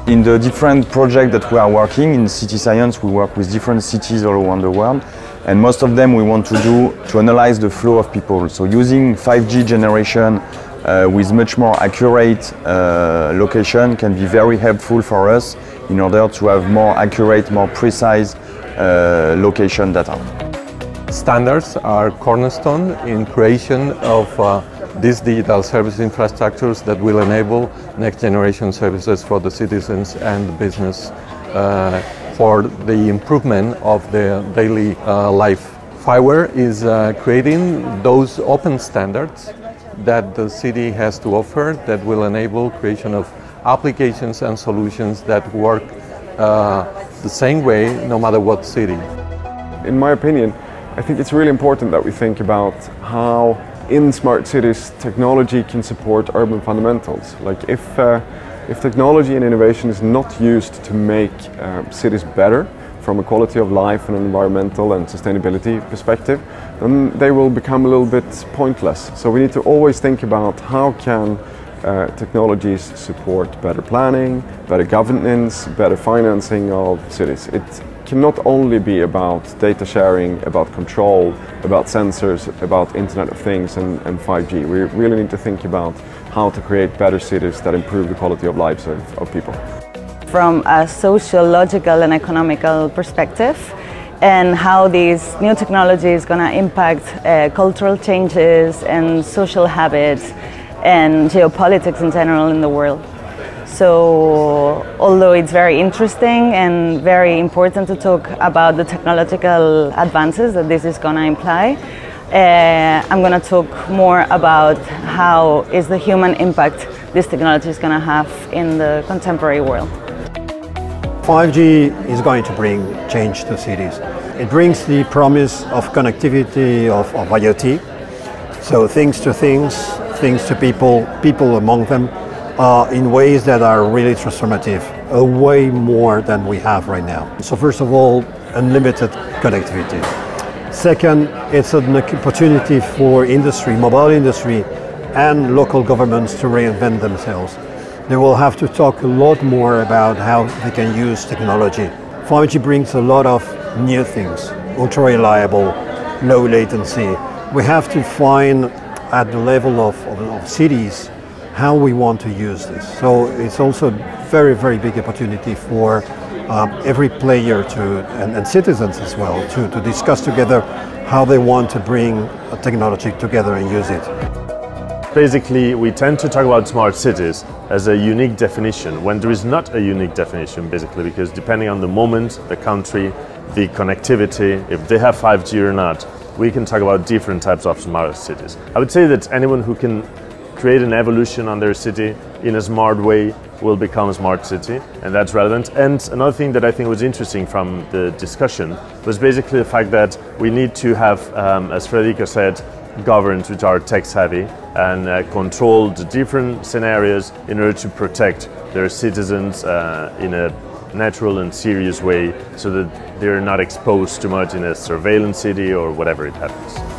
In the different projects that we are working in city science, we work with different cities all around the world, and most of them we want to analyze the flow of people. So using 5G generation with much more accurate location can be very helpful for us in order to have more accurate, more precise location data. Standards are cornerstone in creation of these digital service infrastructures that will enable next generation services for the citizens and business for the improvement of their daily life. Fiverr is creating those open standards that the city has to offer that will enable creation of applications and solutions that work the same way no matter what city. In my opinion, I think it's really important that we think about how in smart cities technology can support urban fundamentals. Like if technology and innovation is not used to make cities better from a quality of life and environmental and sustainability perspective, then they will become a little bit pointless. So we need to always think about how can technologies support better planning, better governance, better financing of cities. It cannot only be about data sharing, about control, about sensors, about Internet of Things and 5G. We really need to think about how to create better cities that improve the quality of lives of people. From a sociological and economical perspective, and how these new technology is going to impact cultural changes and social habits and geopolitics in general in the world. So, although it's very interesting and very important to talk about the technological advances that this is going to imply, I'm going to talk more about how is the human impact this technology is going to have in the contemporary world. 5G is going to bring change to cities. It brings the promise of connectivity of IoT, so things to things, things to people, people among them, in ways that are really transformative, way more than we have right now. So first of all, unlimited connectivity. Second, it's an opportunity for industry, mobile industry, and local governments to reinvent themselves. They will have to talk a lot more about how they can use technology. 5G brings a lot of new things, ultra reliable, low latency. We have to find at the level of cities how we want to use this. So it's also a very, very big opportunity for every player and citizens as well to discuss together how they want to bring technology together and use it. Basically, we tend to talk about smart cities as a unique definition when there is not a unique definition, basically, because depending on the moment, the country, the connectivity, if they have 5G or not, we can talk about different types of smart cities. I would say that anyone who can create an evolution on their city in a smart way will become a smart city, and that's relevant. And another thing that I think was interesting from the discussion was basically the fact that we need to have, as Federico said, governments which are tech savvy and control the different scenarios in order to protect their citizens in a natural and serious way so that they're not exposed too much in a surveillance city or whatever it happens.